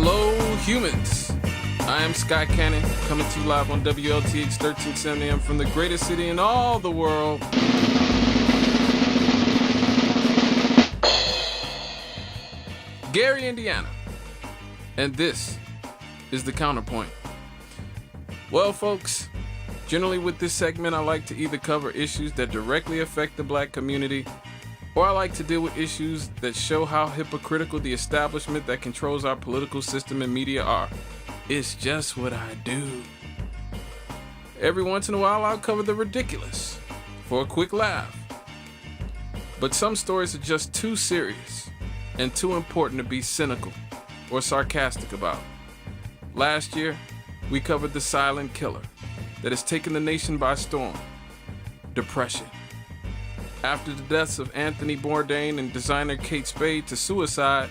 Hello, humans. I am Sky Cannon, coming to you live on WLTH 1370 AM from the greatest city in all the world. Gary, Indiana. And this is the Counterpoint. Well, folks, generally with this segment, I like to either cover issues that directly affect the black community, or I like to deal with issues that show how hypocritical the establishment that controls our political system and media are. It's just what I do. Every once in a while, I'll cover the ridiculous for a quick laugh. But some stories are just too serious and too important to be cynical or sarcastic about. Last year, we covered the silent killer that has taken the nation by storm: depression. After the deaths of Anthony Bourdain and designer Kate Spade to suicide,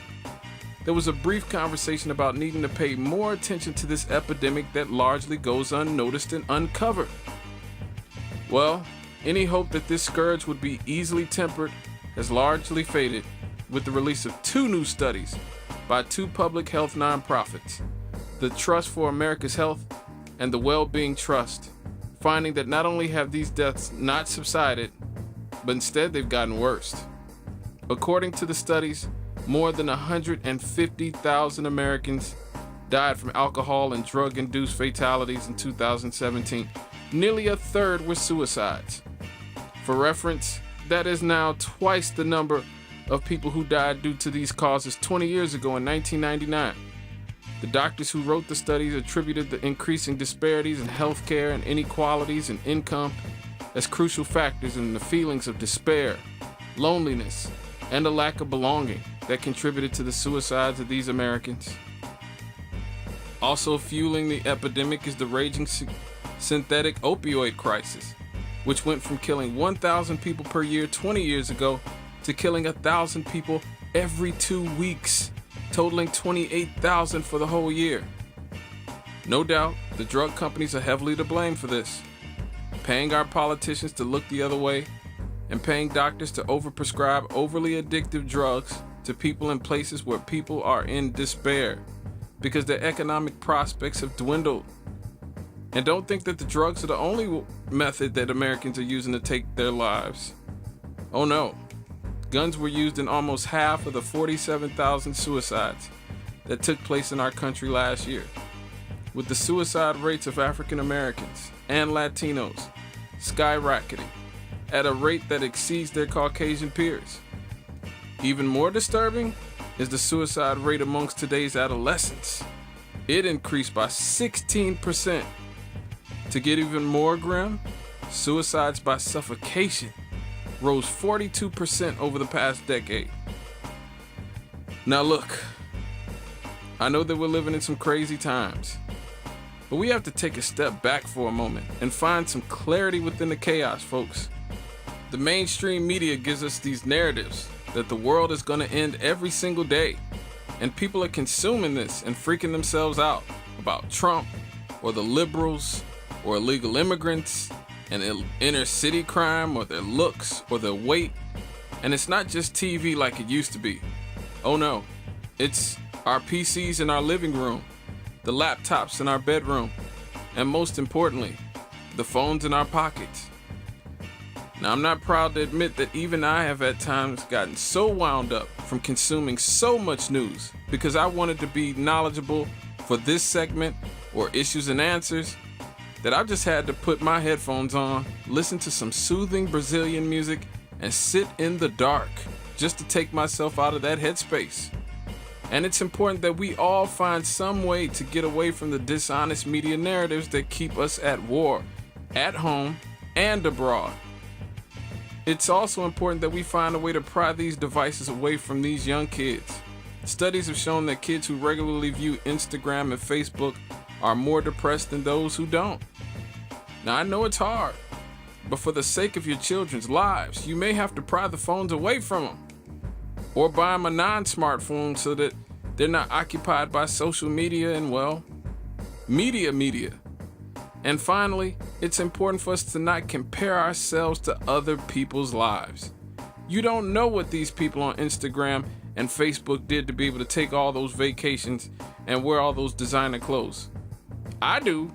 there was a brief conversation about needing to pay more attention to this epidemic that largely goes unnoticed and uncovered. Well, any hope that this scourge would be easily tempered has largely faded with the release of two new studies by two public health nonprofits, the Trust for America's Health and the Well-Being Trust, finding that not only have these deaths not subsided, but instead they've gotten worse. According to the studies, more than 150,000 Americans died from alcohol and drug-induced fatalities in 2017. Nearly a third were suicides. For reference, that is now twice the number of people who died due to these causes 20 years ago in 1999. The doctors who wrote the studies attributed the increasing disparities in healthcare and inequalities in income as crucial factors in the feelings of despair, loneliness, and a lack of belonging that contributed to the suicides of these Americans. Also fueling the epidemic is the raging synthetic opioid crisis, which went from killing 1,000 people per year 20 years ago to killing 1,000 people every 2 weeks, totaling 28,000 for the whole year. No doubt, the drug companies are heavily to blame for this, paying our politicians to look the other way and paying doctors to overprescribe overly addictive drugs to people in places where people are in despair because their economic prospects have dwindled. And don't think that the drugs are the only method that Americans are using to take their lives. Oh no, guns were used in almost half of the 47,000 suicides that took place in our country last year, with the suicide rates of African Americans and Latinos skyrocketing at a rate that exceeds their Caucasian peers. Even more disturbing is the suicide rate amongst today's adolescents. It increased by 16%. To get even more grim, suicides by suffocation rose 42% over the past decade. Now look, I know that we're living in some crazy times, but we have to take a step back for a moment and find some clarity within the chaos, folks. The mainstream media gives us these narratives that the world is going to end every single day, and people are consuming this and freaking themselves out about Trump or the liberals or illegal immigrants and inner city crime or their looks or their weight. And it's not just TV like it used to be. Oh no, it's our PCs in our living room, the laptops in our bedroom, and most importantly, the phones in our pockets. Now, I'm not proud to admit that even I have at times gotten so wound up from consuming so much news because I wanted to be knowledgeable for this segment or issues and answers that I've just had to put my headphones on, listen to some soothing Brazilian music, and sit in the dark just to take myself out of that headspace. And it's important that we all find some way to get away from the dishonest media narratives that keep us at war, at home and abroad. It's also important that we find a way to pry these devices away from these young kids. Studies have shown that kids who regularly view Instagram and Facebook are more depressed than those who don't. Now, I know it's hard, but for the sake of your children's lives, you may have to pry the phones away from them, or buy them a non-smartphone so that they're not occupied by social media and, well, media. And finally, it's important for us to not compare ourselves to other people's lives. You don't know what these people on Instagram and Facebook did to be able to take all those vacations and wear all those designer clothes. I do.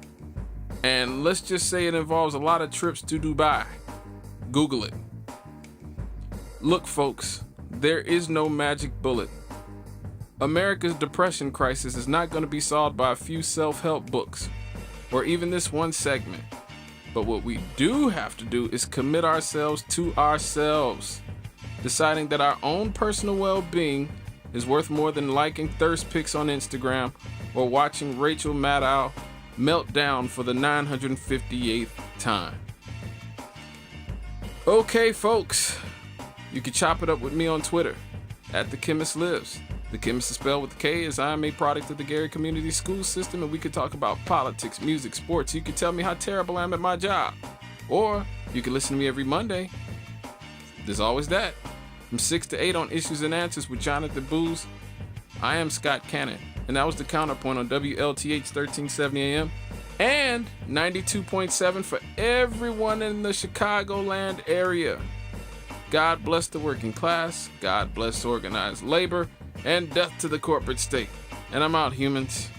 And let's just say it involves a lot of trips to Dubai. Google it. Look, folks, there is no magic bullet. America's depression crisis is not going to be solved by a few self-help books or even this one segment. But what we do have to do is commit ourselves to ourselves, deciding that our own personal well-being is worth more than liking thirst pics on Instagram or watching Rachel Maddow melt down for the 958th time. Okay, folks, you can chop it up with me on Twitter at The Chemist Lives. The Chemist is spelled with a K, as I am a product of the Gary Community School System, and we could talk about politics, music, sports. You could tell me how terrible I am at my job. Or you can listen to me every Monday. There's always that. From 6 to 8 on Issues and Answers with Jonathan Boose. I am Scott Cannon, and that was the Counterpoint on WLTH 1370 AM and 92.7 for everyone in the Chicagoland area. God bless the working class, God bless organized labor, and death to the corporate state. And I'm out, humans.